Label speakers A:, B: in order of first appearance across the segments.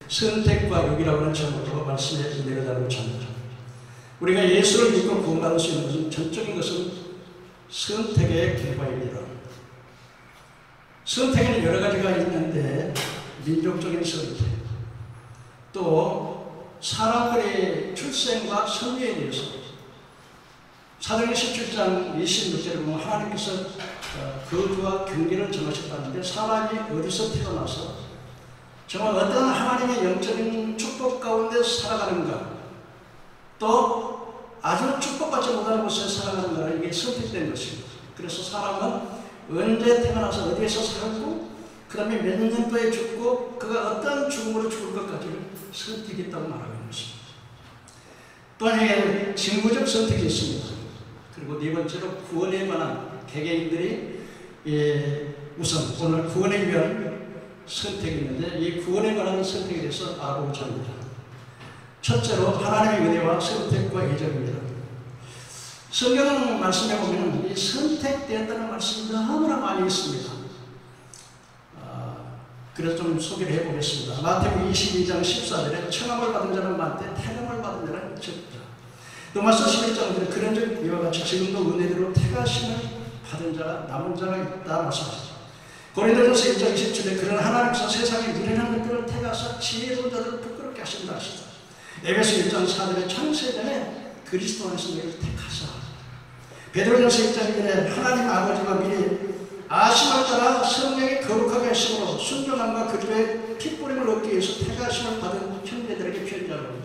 A: 선택과 욕이라고 하는 제목으로 말씀에 내려달라고 합니다. 우리가 예수를 믿고 구원받을 수 있는 것은 전적인 것은 선택의 결과입니다. 선택에는 여러 가지가 있는데 민족적인 선택, 또 사람들의 출생과 선비에 대해서 사도행전 17장 26절에 보면 하나님께서 거주와 경계를 정하셨다는데 사람이 어디서 태어나서 정말 어떤 하나님의 영적인 축복 가운데 살아가는가, 또 아주 축복받지 못하는 곳에 살아가는가, 이게 선택된 것입니다. 그래서 사람은 언제 태어나서 어디에서 살고 그 다음에 몇 년도에 죽고 그가 어떤 죽음으로 죽을 것까지를 선택했다고 말하고 있는 것입니다. 또한 징후적 선택이 있습니다. 그리고 네 번째로 구원에 관한 개개인들이 우선 오늘 구원에 위한 선택이 있는데 이 구원에 관한 선택에 대해서 알아보고자 합니다. 첫째로 하나님의 은혜와 선택과 예정입니다. 성경 말씀에 보면 이 선택되었다는 말씀이 너무나 많이 있습니다. 그래서 좀 소개를 해보겠습니다. 마태복음 22장 14절에 청함을 받은 자는 많되 택함을 받은 자는 적다. 로마서 11장에 그런 적 이와 같이 지금도 은혜대로 택하심을 받은 자가 남은 자가 있다 말씀하셨습니다. 고린도전서 1장 27절에 그런 하나님께서 세상에 미련한 것들을 택하사 지혜로운 자들을 부끄럽게 하신다 하시다. 에베소 1장 4절에 창세전에 그리스도 안에서 너희를 택하사. 베드로전서 1장 1절에 하나님 아버지가 미리 아심을 따라 성령이 거룩하게 하심으로 순종함과 그 집에 핏뿌림을 얻기 위해서 택하심을 받은 형제들에게 표현하라고.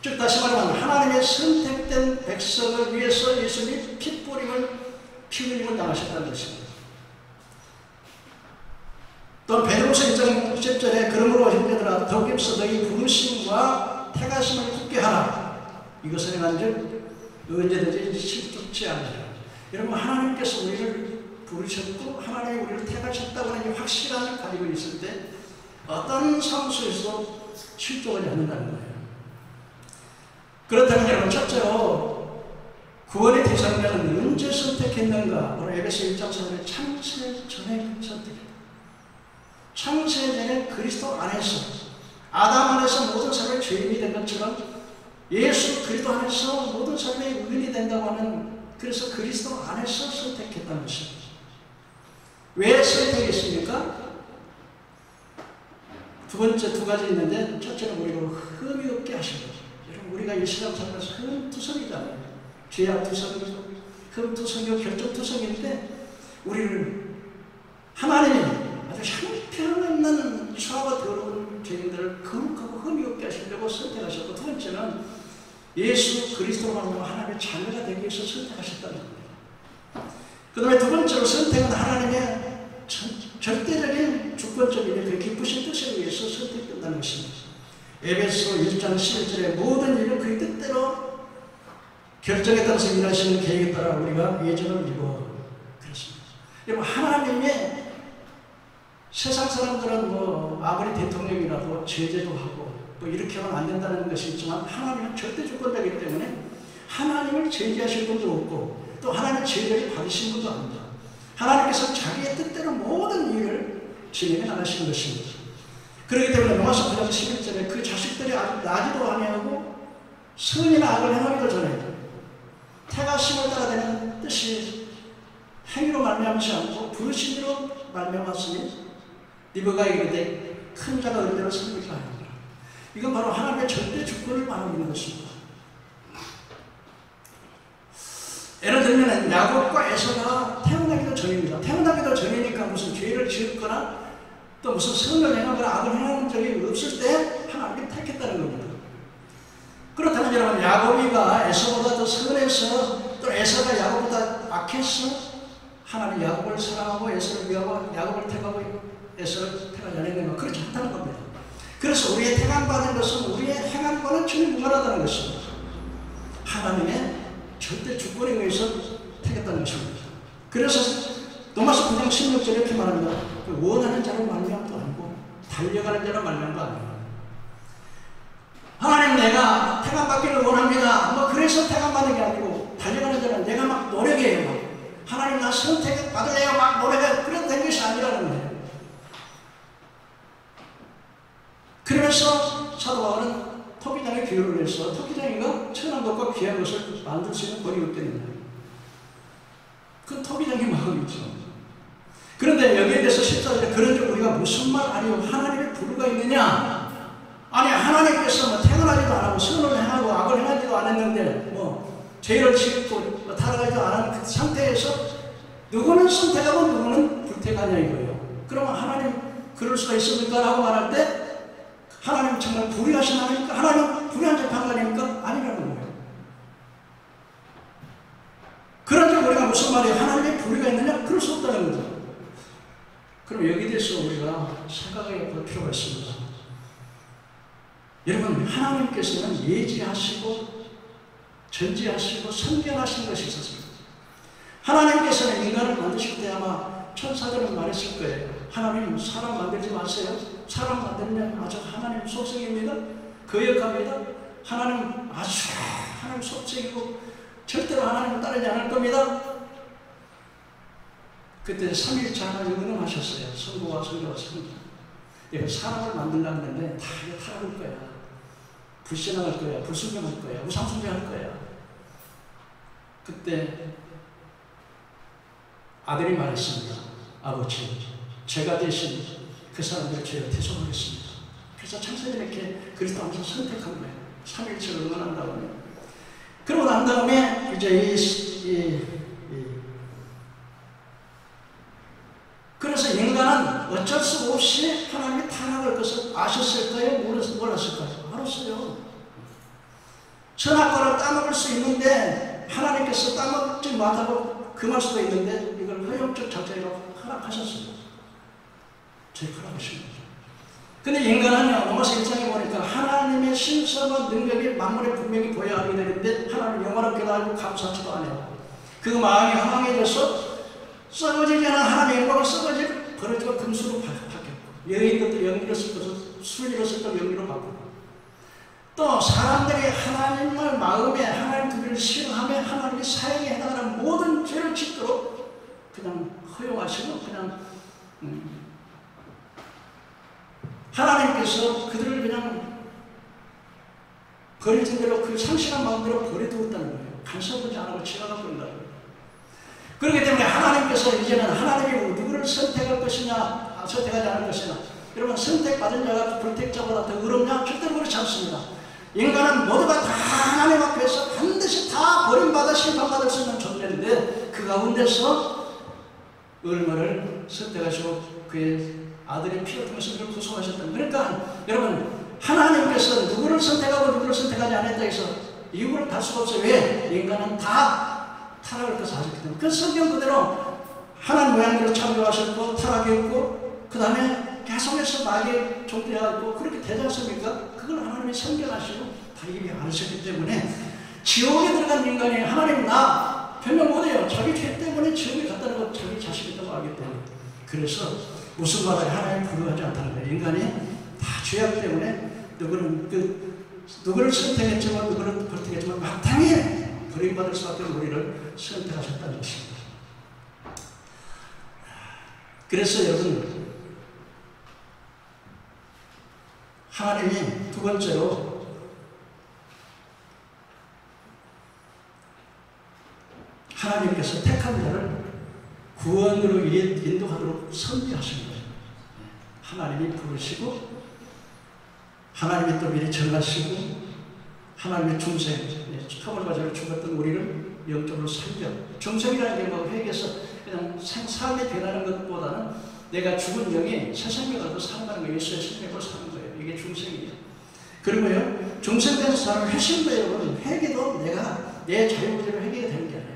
A: 즉 다시 말하면 하나님의 선택된 백성을 위해서 예수님이 핏뿌림을 피 흘림을 당하셨다는 것입니다. 또 베드로서 1장 10절에 그러므로 형제들아 더욱 힘써 너희 부르심과 택하심을 굳게 하라. 이것을 행한즉 언제든지 실족치 않으리라. 여러분 하나님께서 우리를 부르셨고 하나님이 우리를 택하셨다고 하는 확실함을 가지고 있을 때 어떤 상황에서도 실족하지 않는다는 거예요. 그렇다면 여러분 첫째로 구원의 대상자는 언제 선택했는가? 바로 에베소 1장 4절에 창세 전에 선택했다. 창세 전에 그리스도 안에서 아담 안에서 모든 사람이 죄인이 된 것처럼 예수 그리스도 안에서 모든 사람이 의인이 된다고 하는, 그래서 그리스도 안에서 선택했다는 것입니다. 왜 선택했습니까? 두 번째 두 가지 있는데 첫째는 우리가 흠이 없게 하신 거죠. 여러분 우리가 이 세상 살면서 흠투성이잖아요. 죄악투성이고 흠투성이고 결정투성인데 우리를 하나님이 아주 형편없는 추하고 더러운 죄인들을 거룩하고 흠이 없게 하시려고 선택하셨고, 두 번째는 예수 그리스도로 말하면 하나님의 자녀가 되기 위해서 선택하셨다는 겁니다. 그 다음에 두 번째로 선택은 하나님의 절대적인 주권적인 그 기쁘신 뜻을 위해서 선택된다는 것입니다. 에베소 1장 11절에 모든 일은 그의 뜻대로 결정에 따라서 일하시는 계획에 따라 우리가 예정을 이루어 그렇습니다. 여러분 하나님의 세상 사람들은 아무리 대통령이라도 제재도 하고 또 이렇게 하면 안 된다는 것이 있지만 하나님은 절대 주권자이기 때문에 하나님을 제재하실 분도 없고 또 하나님의 제재를 받으신 분도 아닙니다. 하나님께서 자기의 뜻대로 모든 일을 진행해 나가시는 것입니다. 그렇기 때문에 로마서 9장 11절에 그 자식들이 아직 나지도 아니하고 선이나 악을 행하기도 전에 택하심을 따라 되는 뜻이 행위로 말미암지 않고 부르심으로 말미암았으니 리브가 이르되 큰 자가 어린대로 섬기라 하니라. 이건 바로 하나님의 절대 주권을 말하고 있는 것입니다. 예를 들면 야곱과 에서가 태어나기도 전입니다. 태어나기도 전이니까 무슨 죄를 지었거나 또 무슨 선을 행하거나 악을 행하는 적이 없을 때 하나님이 택했다는 겁니다. 그렇다면 여러분 야곱이가 에서보다 더 선해서 또 에서가 야곱보다 악해서 하나님 야곱을 사랑하고 에서를 위하고 야곱을 택하고 에서를 택하지 않았는가? 그렇지 않다는 겁니다. 그래서 우리의 택함받은 것은 우리의 행함과는 전혀 무관하다는 것입니다. 하나님의 절대 주권에 의해서 택했다는 것입니다. 그래서 로마서 9장 16절에 이렇게 말합니다. 원하는 자로 말미암도 아니고 달려가는 자로 말미암도 아니고, 하나님 내가 택함받기를 원합니다. 그래서 택함받는 게 아니고 달려가는 자는 내가 막 노력해요. 하나님 나 선택받을래요. 막 노력해. 그래도 된 것이 아니라는 거예요. 그러면서 사도 바울은 토기장에 비유를 해서 토기장이가 천한 것과 귀한 것을 만들 수 있는 권위가 없겠느냐. 그건 토기장의 마음이죠. 그런데 여기에 대해서 14절에 그런즉 우리가 무슨 말 아니요 하나님의 부르가 있느냐. 아니 하나님께서 뭐 태어나지도 않았고 선을 행하고 악을 행하지도 않았는데 뭐 죄를 짓고 타락하지도 않은 그 상태에서 누구는 선택하고 누구는 불택하냐 이거예요. 그러면 하나님 그럴 수가 있습니까? 라고 말할 때 하나님 정말 불의하신 하나님입니까? 하나님 불의한 재판관입니까? 아니라는 거예요. 그런데 우리가 무슨 말이에요? 하나님의 불의가 있느냐? 그럴 수 없다는 거죠. 그럼 여기에 대해서 우리가 생각해 볼 필요가 있습니다. 여러분 하나님께서는 예지하시고 전지하시고 선견하신 것이 있었습니다. 하나님께서는 인간을 만드실 때 아마 천사들은 말했을 거예요. 하나님 사람 만들지 마세요. 사람 만들면 아주 하나님 속성입니다. 거역합니다. 하나님 아주 하나님 속성이고 절대로 하나님을 따르지 않을 겁니다. 그때 3일차 하나님 은음하셨어요. 성부와 성자와 성자. 내가 사람을 만들려고 했는데 다 이게 타락할 거야. 불신앙할 거야. 불순종할 거야. 우상숭배할 거야. 그때 아들이 말했습니다. 아버지, 제가 대신 그 사람들의 죄를 대속하겠습니다. 그래서 창세기 이렇게 그리스도 안에서 선택한 거예요. 3일째를 응원한 다음에. 그러고 난 다음에 이제 그래서 인간은 어쩔 수 없이 하나님이 타락할 것을 아셨을까요? 몰랐을까요? 알았어요. 선악과를 따먹을 수 있는데 하나님께서 따먹지 못하고 금할 수도 있는데 이걸 허용적 작전이라고 허락하셨습니다. 저희 허락하신 거죠. 근데 인간은요, 로마서 1장에 보니까 하나님의 신성과 능력이 만물에 분명히 보여야 하게 되는데 하나님 영원하게도 알고 감사하지도 않아요. 그 마음이 허망해져서 썩어지지 않은 하나님의 영광을 썩어질 버려지고 금수로 바뀌었고 여인들도 영리로 쓸 것을 순리로 쓸 것을 영리로 바꾸고 또 사람들이 하나님을 마음에 하나님 두기를 싫어하며 하나님이 사형에 해당하는 모든 죄를 짓도록 그냥 허용하시고 그냥 하나님께서 그들을 그냥 버려진 대로 그 상실한 마음대로 버려두었다는 거예요. 간섭하지 않고 지나가고 있다는 거예요. 그렇기 때문에 하나님께서 이제는 하나님이 누구를 선택할 것이냐 선택하지 않을 것이냐 여러분 선택받은 자가 불택자보다 더 의롭냐? 절대로 그렇지 않습니다. 인간은 모두가 다 하나님 앞에서 반드시 다 버림받아 심판받을 수 있는 존재인데 그 가운데서 얼마를 선택하시고 그의 아들의 피를 통해서 그를 구속하셨다. 그러니까 여러분 하나님께서 누구를 선택하고 누구를 선택하지 않았다 해서 이유를 달 수가 없어요. 왜? 인간은 다 타락할 것을 하셨기 때문에 그 성경 그대로 하나님 모양대로 창조하셨고 타락했고 그 다음에 계속해서 마귀의 종되어있고 그렇게 되지 않습니까? 그걸 하나님이 선견하시고 다 이미 알으셨기 때문에 지옥에 들어간 인간이 하나님 나 변명 못해요. 자기 죄 때문에 지옥에 갔다는 것 자기 자식이라고 알기 때문에 그래서 무슨 말을 하나님 부르하지 않다는 거예요. 인간이 다 죄악 때문에 누구를 선택했지만 누구를 벌택했지만 마땅히 버림받을 수밖에 없는 우리를 선택하셨다는 것입니다. 그래서 여러분 하나님이 두 번째로 하나님께서 택한 자를 구원으로 인도하도록 선지하신 거예요. 하나님이 부르시고 하나님이 또 미리 정하시고 하나님의 중생 처벌 가지고 죽었던 우리를 영적으로 살려 중생이라는 게 뭐 회개해서 그냥 삶이 변하는 것보다는 내가 죽은 영이 새 생명을 얻어 살아가는 거예요. 예수의 생명으로 사는 거예요. 이게 중생이에요. 그리고요 중생된 사람은 회심도 여러분 회개도 내가 내 자유의지로 회개가 되는 게 아니에요.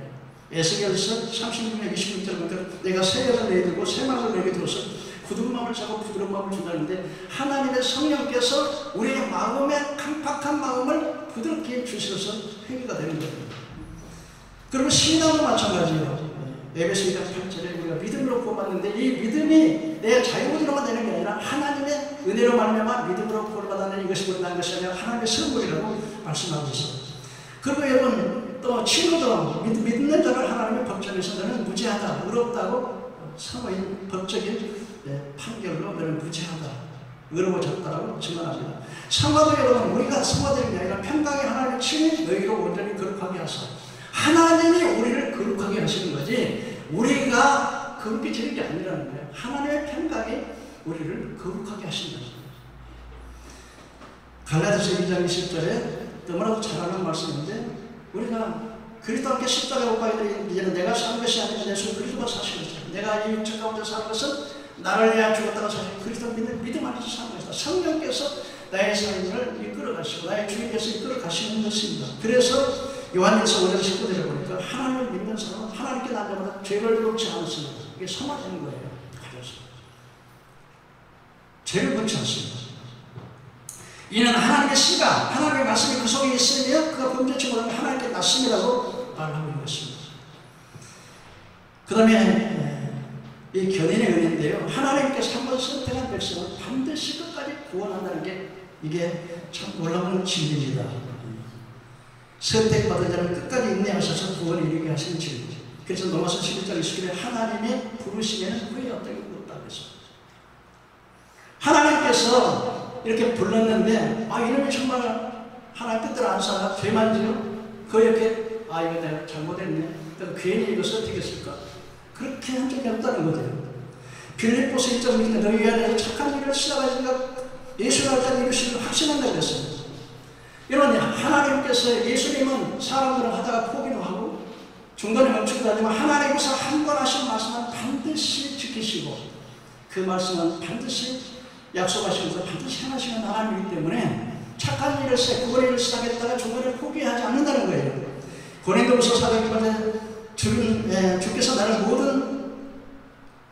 A: 에스겔서 36장 26절 보니까 내가 새 영을 내게 두고 새 마음을 내게 두어서 굳은 마음을 잡고 부드러운 마음을 준다는데 하나님의 성령께서 우리의 마음에 강팍한 마음을 부드럽게 주셔서 회개가 되는 거예요. 그리고 신앙도 마찬가지예요. 에베소 2장 8절에 우리가 믿음으로 구원받는데 이 믿음이 내 자유의지로만 되는 게 아니라 하나님의 은혜로 말미암아 믿음으로 구원받는 이것이 못난 것이 아니라 하나님의 선물이라고 말씀하고 있습니다. 그리고 여러분 또 친구도 믿는 자를 하나님의 법정에서 너는 무죄하다, 의롭다고 사모인 법적인 판결로 너는 무죄하다. 의로워졌다라고 증언합니다. 성화도 여러분, 우리가 성화되는 게 아니라 평강의 하나님의 친히 너희로 온전히 거룩하게 하사. 하나님이 우리를 거룩하게 하시는 거지 우리가 거룩히 지는 게 아니라는 거예요. 하나님의 평강이 우리를 거룩하게 하신다. 갈라디아서 2장 20절에 너무나도 잘 아는 말씀인데, 우리가 그리스도 함께 십자가에 못 박혀 이제는 내가 사는 것이 아니라 내 손 그리스도가 사시는 것이다. 내가 이 육체 가운데 사는 것은 나를 위하여 죽었다가 사실 그리스도 믿음 안에서 사는 것이다. 성령께서 나의 삶을 이끌어 가시고 나의 주인께서 이끌어 가시는 것입니다. 그래서 요한일서 5장 19절에 보니까 하나님을 믿는 사람은 하나님께 난 자마다 죄를 범치 않습니다. 이게 성화되는 거예요. 가져서 죄를 범치 않습니다. 이는 하나님의 씨가, 하나님의 말씀이 그 속에 있으며 그가 범죄치 못하면 하나님께 낫습니다라고 말하고 있는 것입니다. 그 다음에 이 견인의 은혜인데요, 하나님께서 한번 선택한 백성은 반드시 끝까지 구원한다는 게 이게 참 놀라운 진리입니다. 선택받은 자는 끝까지 인내하셔서 구원에 이르게 하시는 진리죠. 그래서 로마서 11장 20절에 하나님의 부르심에는 후회 없다고 했습니다. 하나님께서 이렇게 불렀는데 이놈이 정말 하나님 뜻대로 안 살아 죄만 지어 그 옆에 이거 내가 잘못했네, 괜히 이거 선택했을까, 그렇게 한 적이 없다는 거죠. 빌립보서 1.6에 너희 안에서 착한 일을 시작하시니까 예수를 할 때 이루시는 확신한다고 그랬어요. 여러분, 하나님께서, 예수님은 사람들은 하다가 포기도 하고 중간에 멈추기도 하지만 하나님께서 한 번 하신 말씀은 반드시 지키시고 그 말씀은 반드시 약속하시면서 반드시 행하시는 하나님이기 때문에 착한 일을 구원의 일을 시작했다가 중간에 포기하지 않는다는 거예요. 고린도후서 4장에 주께서 나를 모든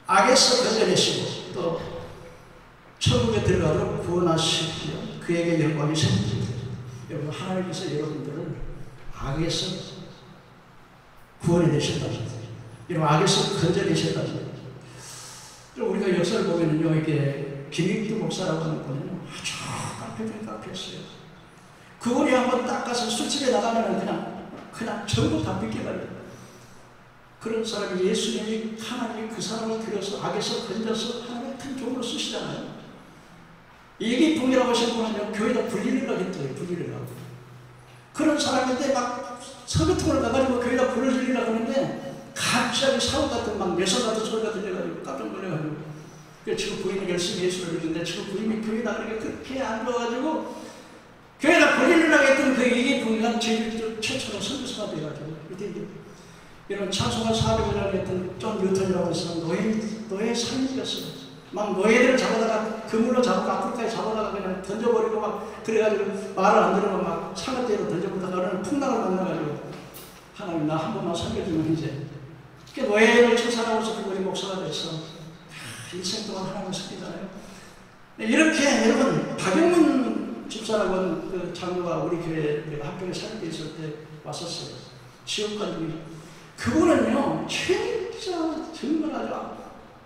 A: 악에서 건져내시고 또 천국에 들어가도록 구원하시며 그에게 영광이 생깁니다. 여러분, 하나님께서 여러분들을 악에서 구원해내셨다는 거예요. 이런 악에서 건져내셨다는 거예요. 우리가 역사를 보면요, 이게 김익두 목사라고 하는 분은 아주 깡패된 깡패였어요. 그분이 한번 딱 가서 술집에 나가면 그냥 전부 다 뺏겨버려요. 그런 사람이 예수님이, 하나님이 그 사람을 들여서 악에서 건져서 하나님의 큰 종으로 쓰시잖아요. 이기풍이라고 하신 분은요, 교회에다 분리를 하겠더라고요. 분리를 하고. 그런 사람인데 막 서교통을 가가지고 교회에다 불을 지르려고 하는데 갑자기 사고 같은 막 예선 같은 소리가 들려가지고 깜짝 놀래가지고, 지금 부인이 열심히 예수를 믿는데 지금 부인이 교회 나가니까 그렇게 안 좋아가지고 교회에다 불리려고 했던 그 이기풍이가 제일 최초로 선교사가 돼가지고, 이런 찬송가 사업을 했던 존 뉴턴이라고 해서 노예 살인이었어요. 막 노예들을 잡아다가 그물로 잡고 아프리카에 잡아다가 그냥 던져버리고 막 그래가지고 말을 안 들으면 막 상어떼로 던져버리다가 어느 풍랑을 만나가지고 하나님 나 한 번만 살려주면 이제 노예를 처산하고서 그분이 목사가 됐어. 인생 동안 하나님을 섬기잖아요. 이렇게 여러분, 박영문 집사라고 하는 그 장로가 우리 교회 내가 학교에 사역돼 있을 때 왔었어요. 지역관님이. 그분은요, 진짜 정말 아주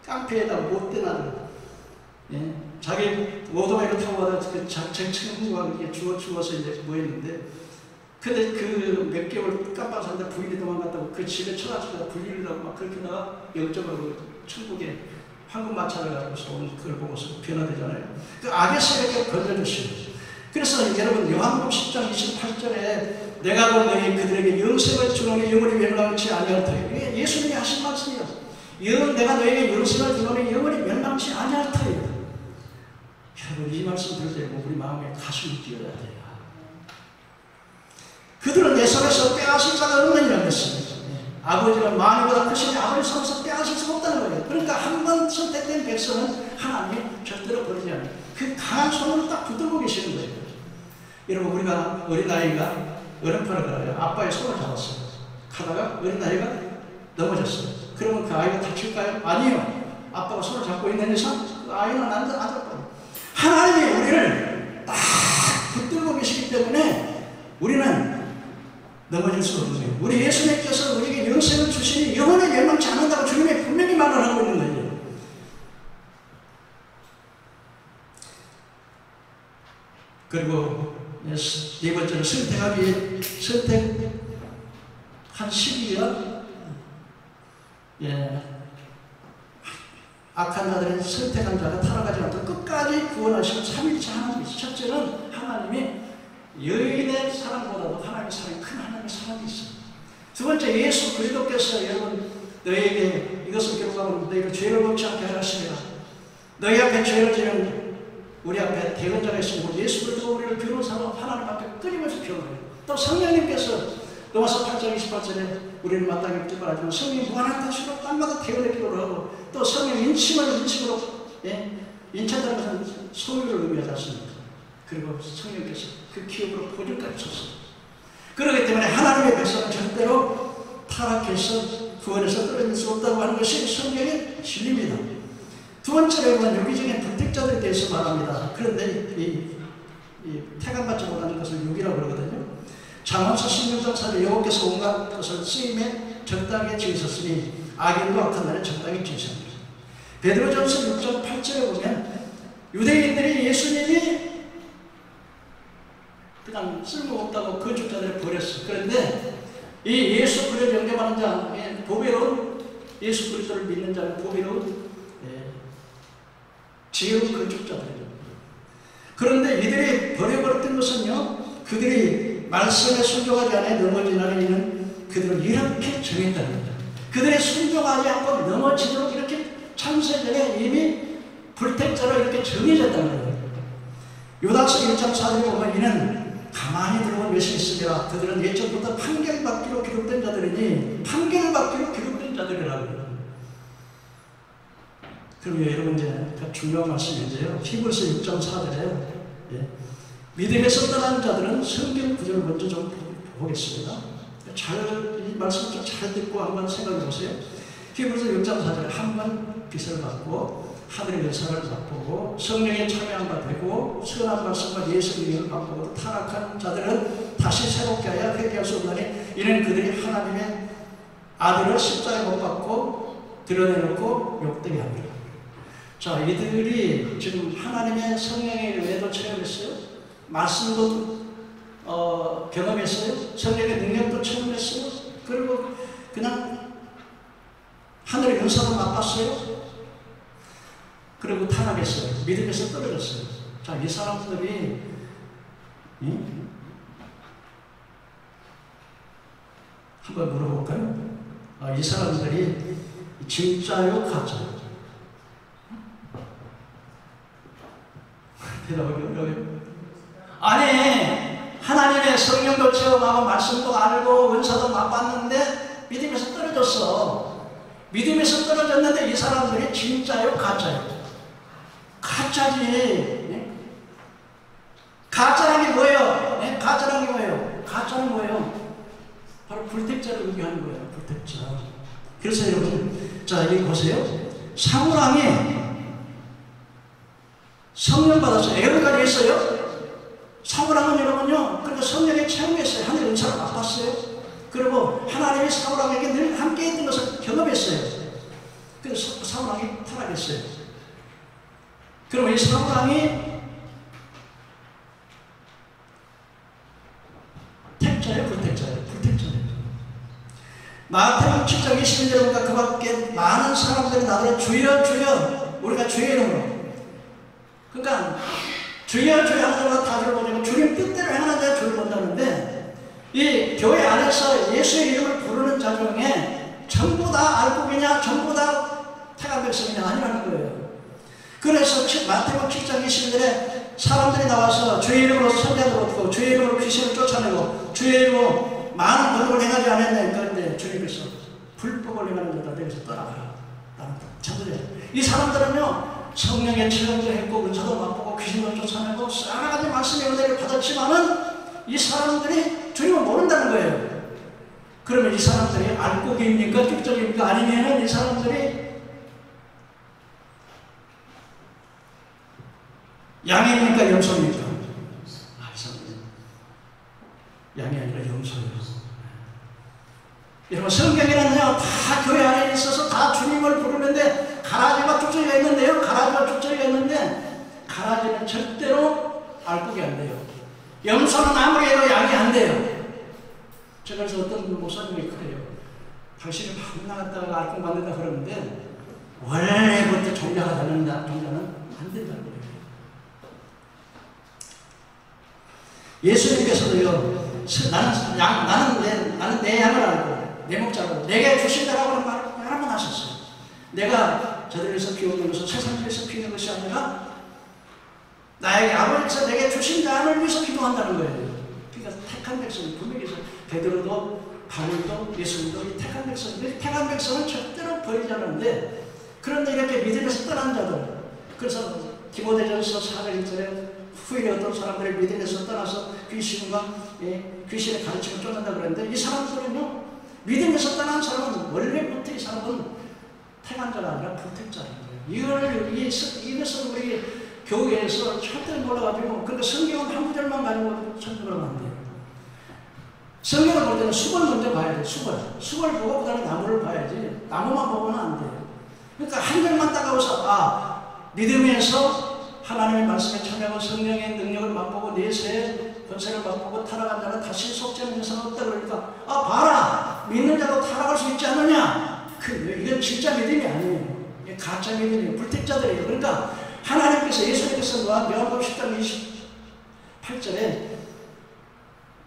A: 깡패에다 못된 아들. 예, 자기 오토바이를 타고 가다 그 친구가 죽어서 이제 모였는데, 근데 그 몇 개월 깜빡 사는데 부인이 도망갔다고 그 집에 쳐가지고 불리려고 막 그렇게 나가 영적으로 천국에 황금 마차를 가지고서 온 그걸 보고서 변화되잖아요. 그 악에서 이렇게 건져주시고. 그래서 여러분, 요한복음 10장 28절에 내가 본 너희 그들에게 영생을 주노니 영원히 멸망치 아니할 터이다. 예수님이 하신 말씀이에요. 내가 너에게 영생을 주노니 영원히 멸망치 아니할 터이다. 여러분, 이 말씀 들을 때 우리 마음에 가슴이 뛰어야 돼요. 그들은 내 손에서 빼앗을 자가 없느니라 그랬습니다. 아버지는 만유보다 크시니 아버지 손에서 빼앗을 수가 없다는 거예요. 그러니까 한 번 선택된 백성은 하나님이 절대로 버리지 않아요. 그 강한 손으로 딱 붙들고 계시는 거예요. 여러분, 우리가 어린아이가 어른팔을 걸어요. 아빠의 손을 잡았어요. 가다가 어린아이가 넘어졌어요. 그러면 그 아이가 다칠까요? 아니요. 아빠가 손을 잡고 있는 이상 그 아이는 안 다쳐요. 하나님이 우리를 딱 붙들고 계시기 때문에 우리는 넘어질 수 없는 거예요. 우리 예수님께서 우리에게 영생을 주시니 영원히 멸망치 않는다고 주님이 분명히 말을 하고 있는 거예요. 그리고 네 번째로 선택한 시기가 악한 자들은 선택한 자가 타락하지 않도록 끝까지 구원하시는 삼위일체 하나님이죠. 첫째는 하나님이 여인의 사랑보다도 하나님의 사랑이 큰 하나님의 사랑이 있어요. 두 번째, 예수 그리스도께서 여러분 너에게 이것을 기록하면 너희가 죄를 범치 않게 하시리라. 너희 앞에 죄를 지는 우리 앞에 대언자가 있으므로 예수 그리스도 우리를 변호사로 하나님 앞에 끊임없이 변호해요. 또 성령님께서 로마서 8장 28절에 우리는 마땅히 뜻바라지만 성령이 무한한 뜻으로 땅마다 대언의 기도를 하고 또 성령 인침으로 인친다는 것은 소유를 의미하지 않습니까? 그리고 성령께서 그 기업으로 보증까지 줬어요. 그렇기 때문에 하나님의 백성은 절대로 타락해서 구원에서 떨어질 수 없다고 하는 것이 성경의 진리입니다. 두 번째로 유기적인 불택자들에 대해서 말합니다. 그런데 이 태감받지 못하는 것을 유기라고 그러거든요. 잠언서 16장 4절 여호와께서 온갖 것을 쓰임에 적당히 지으셨으니 악인도 악한 날에 적당히 지으셨습니다. 베드로전서 6장 8절에 보면 유대인들이 예수님이 그냥 쓸모없다고 건축자들을 버렸어. 그런데 이 예수 그리스도를 영접하는 자, 보배로운 예수 그리스도를 믿는 자는 보배로운 지혜로운 건축자들이에요. 그런데 이들이 버려버렸던 것은요, 그들이 말씀에 순종하지 않아 넘어지나니 이는 그들은 이렇게 정했다는 겁니다. 그들이 순종하지 않고 넘어지도록 이렇게 창세전에 이미 불택자로 이렇게 정해졌다는 거예요. 요다서 1장 4절에 보면 이는 가만히 들어온 것이 있으리라. 그들은 예전부터 판결받기로 기록된 자들이니 판결받기로 기록된 자들이라고 해요. 그럼 여러분 이제 중요한 말씀인데요. 히브리서 6장 4절에 믿음에서 떠난 자들은 성경 구절을 먼저 좀 보겠습니다. 이 말씀 좀 잘 듣고 한번 생각해 보세요. 히브리서 6장 4절에 한 번 빛을 받고 하늘의 역사를 맛보고 성령에 참여함을 되고 선한 말씀과 예수의 영을 맛보고 타락한 자들은 다시 새롭게 하여 회개할 수 없나니 이는 그들이 하나님의 아들을 십자가에 못 박고 드러내놓고 욕되게 합니다. 자, 이들이 지금 하나님의 성령에 의해도 체험했어요. 말씀도 경험했어요. 성령의 능력도 체험했어요. 그리고 그냥 하늘의 은사도 맛봤어요. 그리고 타락했어요. 믿음에서 떨어졌어요. 자, 이 사람들이 한번 물어볼까요? 이 사람들이 진짜요, 가짜요? 대답하기 어려워요. 아니, 하나님의 성령도 체험하고 말씀도 알고 은사도 맛봤는데 믿음에서 떨어졌어. 믿음에서 떨어졌는데 이 사람들이 진짜요, 가짜요? 가짜지. 가짜란 게 뭐예요? 가짜란 게 뭐예요? 가짜는 뭐예요? 바로 불택자를 의미하는 거예요. 불택자. 그래서 여러분, 자, 여기 보세요. 사무랑이 성령 받았어요. 애언까지 했어요. 사무랑은 여러분요, 그러니까 성령에 체험했어요. 하늘의 은사를 맛봤어요. 그리고 하나님이 사무랑에게 늘 함께 있는 것을 경험했어요. 그래서 사무랑이 타락했어요. 그럼 이 사무랑이 택자예요, 불택자예요? 불택자예요. 마태복음 7장 21절에 보니까 그 밖에 많은 사람들이 나더러 주여 주여, 우리가 주의 이름으로, 그러니까 주여 주여 하는 자가 다 들어보니까 주님 뜻대로 행하는 자가 주를 본다는데, 이 교회 안에서 예수의 이름을 부르는 자 중에 전부 다 알곡이냐 전부 다 택한 백성이냐 아니라는 거예요. 그래서 마태복음 7장 21절에 사람들이 나와서 주의 이름으로 선자들 얻고 주의 이름으로 귀신을 쫓아내고 주의 이름으로 많은 거룩을 행하지 않았네. 그런데 주님께서 불법을 행하는 자들 여기서 떠나가라. 이 사람들은요, 성령의 체험도 했고 은사도 맛보고 귀신도 쫓아내고 여러 가지 말씀의 은혜를 받았지만은 이 사람들이 주님을 모른다는 거예요. 그러면 이 사람들이 알곡입니까? 쭉적입니까? 아니면은 이 사람들이 양입니까? 염소입니까? 이 사람들이 양이 아니라 염소예요. 여러분, 성경에는요, 다 교회 안에 있어서 다 주님을 부르는데 가라지와 쭉적이가 있는데요. 가라지와 쭉적이가 있는데 가라지는 절대로 알곡이 안 돼요. 염소는 아무리 해도 양이 안 돼요. 제가 그래서 어떤 목사님이 그래요. 당신이 막 나갔다가 알곡 만든다 그러는데 원래부터 종자가 다른다. 종자는 안 된다는 거예요. 예수님께서도요, 나는 내 양을 알고 내 목자로 내게 주신다라고 하는 말을 여러 번 하셨어요. 내가 저들에서 피우는 것은 세상에서 피우는 것이 아니라 나에게 아버지께서 내게 주신 양을 위해서 기도한다는 거예요. 그러니까 택한 백성이 분명히 베드로도 바울도 예수님도 이 택한 백성은 절대로 버리지 않았는데, 그런데 이렇게 믿음에서 떠난 자들, 그래서 디모데전서 4장 1절에 후일에 어떤 사람들이 믿음에서 떠나서 귀신의 가르침을 쫓는다 그랬는데, 이 사람들은요, 믿음에서 떠난 사람은 원래부터 이 사람은 택한자가 아니라 불택자예요. 이것을 우리 교회에서 절대 몰라가지고, 그러니까 성경은 한 구절만 가지고 설명을 하면 안 돼요. 성경을 볼 때는 숲을 먼저 봐야 돼요. 숲을 보고 그다음에 나무를 봐야지, 나무만 보고는 안 돼요. 그러니까 한 절만 따가워서 믿음에서 하나님의 말씀에 참여하고 성령의 능력을 맛보고 내세의 권세를 맛보고 타락한 자는 다시 속죄하는 것은 없다 그러니까, 봐라, 믿는 자도 타락할 수 있지 않느냐. 이건 진짜 믿음이 아니에요. 이게 가짜 믿음이에요. 불택자들이에요. 그러니까 하나님께서, 예수님께서 요한복음 10장 28절에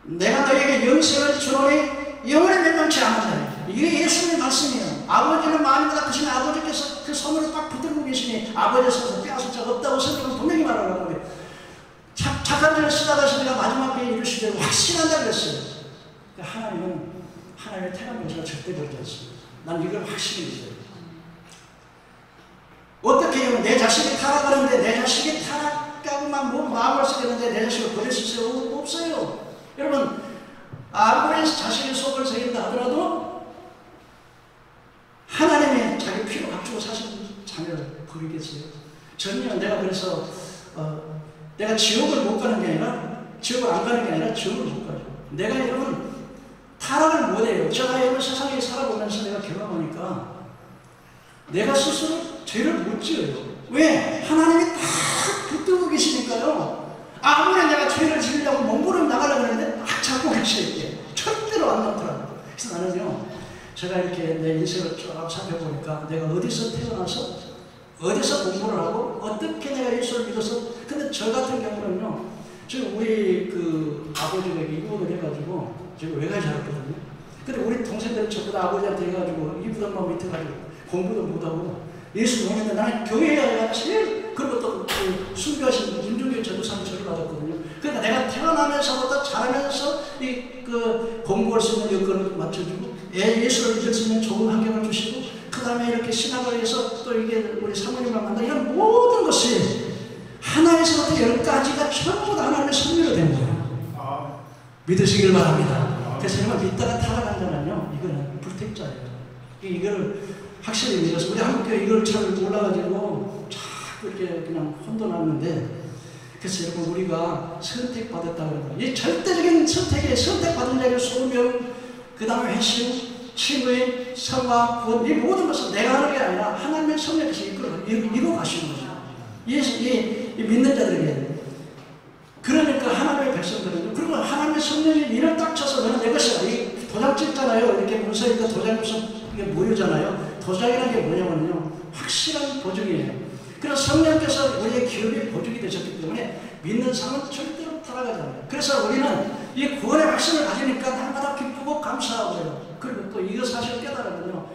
A: 내가 너에게 영생을 주노니 영원히 멸망치 않는다. 이게 예수님의 말씀이에요. 아버지는 마음보다 크신 아버지께서 그 손으로 딱 붙들고 계시니 아버지의 손에서 빼앗을 자가 없다고 성경은 분명히 말하는 거예요. 착한 자를 쓰다가시니까 마지막 때에 이루시되 확신한다 그랬어요. 그러니까 하나님은 하나님의 택한 것을 절대 버리지 않습니다. 난 이걸 확신히 믿어요. 어떻게 하면 내 자식이 타락하는데, 내 자식이 타락하고만 마음을 쓰겠는데 내 자식을 버릴 수 있어요? 없어요. 여러분, 아무리 자식의 속을 새긴다 하더라도 하나님의 자기 피로 감추고 사신 자녀를 버리겠어요? 전혀. 내가 그래서 내가 지옥을 못 가는 게 아니라, 지옥을 안 가는 게 아니라 지옥을 못 가요. 내가 여러분 타락을 못해요. 제가 여러분 세상에 살아보면서 내가 경험하니까 내가 스스로 죄를 못 지어요. 왜? 하나님이 다 붙들고 계시니까요. 아무리 내가 죄를 지으려고 몸부림 나가려고 하는데 자꾸 계시게 절대로 안 나오더라고요. 그래서 나는요, 제가 이렇게 내 인생을 쭉 살펴보니까 내가 어디서 태어나서 어디서 공부를 하고 어떻게 내가 예수를 믿어서, 근데 저 같은 경우는요, 지금 우리 그 아버지가 이혼을 해가지고 지금 외가에 살았거든요. 근데 우리 동생들은 전부 다 아버지한테 해가지고 이부담만 밑에 가지고 공부도 못하고 예수 믿는데, 나는 교회가 제일, 그리고 또 순교하신 임종규 전도사님 절을 받았거든요. 그러니까 내가 태어나면서부터 자라면서 공부할 수 있는 여건을 맞춰주고, 예수를 믿을 수 있는 좋은 환경을 주시고, 그 다음에 이렇게 신학을 해서 또 이게 우리 사모님을 만나, 이런 모든 것이 하나에서부터 10가지가 전부 다 하나님의 섭리로 된 거예요. 믿으시길 바랍니다. 그래서 정말 믿다가 타락한다면요, 이거는 불택자예요. 이거를 확실히 믿어서, 우리 한국교회 이걸 잘 몰라가지고 자꾸 이렇게 그냥 혼돈하는데, 그래서 여러분, 우리가 선택받았다고 합니다. 이 절대적인 선택에, 선택받은 자에게 소명, 그 다음에 회심, 칭의, 성화, 구원, 이 모든 것은 내가 하는 게 아니라 하나님의 성령께서 이끌어 가시는 거죠. 이 믿는 자들에게. 그러니까 하나님의 백성들은, 그리고 하나님의 성령이 이를 딱 쳐서 너는 내 것이야. 이 도장 찍잖아요. 이렇게 문서니까 도장이 이게 모유잖아요. 도장이라는 게 뭐냐면요, 확실한 보증이에요. 그래서 성령께서 우리의 기업의 보증이 되셨기 때문에 믿는 사람은 절대로 타락하지 않아요. 그래서 우리는 이 구원의 확신을 가지니까 날마다 기쁘고 감사하고요. 그리고 또 이거 사실을 깨달으면요,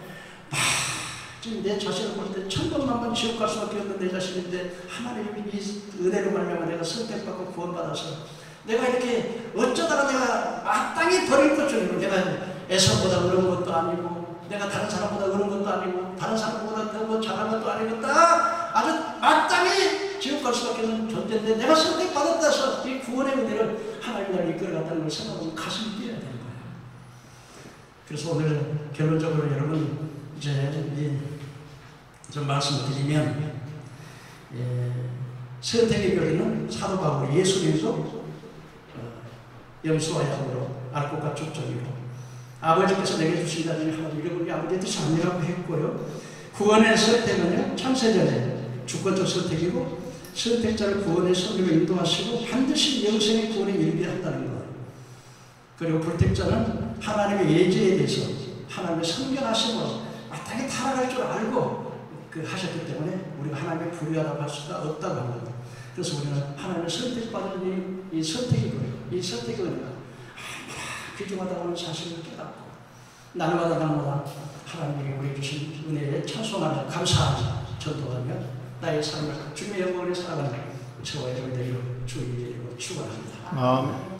A: 지금 내 자신을 볼 때 1000번만 지옥 갈 수밖에 없는 내 자신인데, 하나님이 이 은혜로 말미암아 내가 선택받고 구원받아서 내가 이렇게 어쩌다가 내가 마땅히 버릴 것 중이고, 내가 에서보다 그런 것도 아니고, 내가 다른 사람보다 그런 것도 아니고, 다른 사람보다 더 잘한 것도 아니고, 딱 아주 마땅히 지옥 갈 수밖에 없는 존재인데, 내가 선택받았다 해서 이 구원의 은혜를 하나님 나를 이끌어갔다는 걸 생각하면 가슴이 뛰어야 되는 거예요. 그래서 오늘 결론적으로 여러분, 이제 좀 말씀을 드리면, 선택의 교리는 사도 바울이 예수님도 염소와 양으로 알곡과 족적이고, 아버지께서 내게 주신 자 중에 하나도 잃어버린 아버지의 뜻이 아니라고 했고요. 구원의 선택은요, 창세전에 주권적 선택이고, 선택자를 구원의 선택으로 인도하시고 반드시 영생의 구원에 이르게 한다는 것. 그리고 불택자는 하나님의 예지에 대해서 하나님의 선견하심으로 마땅히 타락할 줄 알고 하셨기 때문에 우리가 하나님의 불의하다고 할 수가 없다고 합니다. 그래서 우리는 하나님의 선택받은 이 선택이 그래요. 이 선택이 은혜가 귀중하다고 하는 사실을 깨닫고 날마다 하나님이 우리에게 주신 은혜에 찬송하며 감사하며 전도하며 나의 삶을 주님의 영광을 살아가는 저와 여러분들이 주 이름으로 축원합니다.
B: 아멘.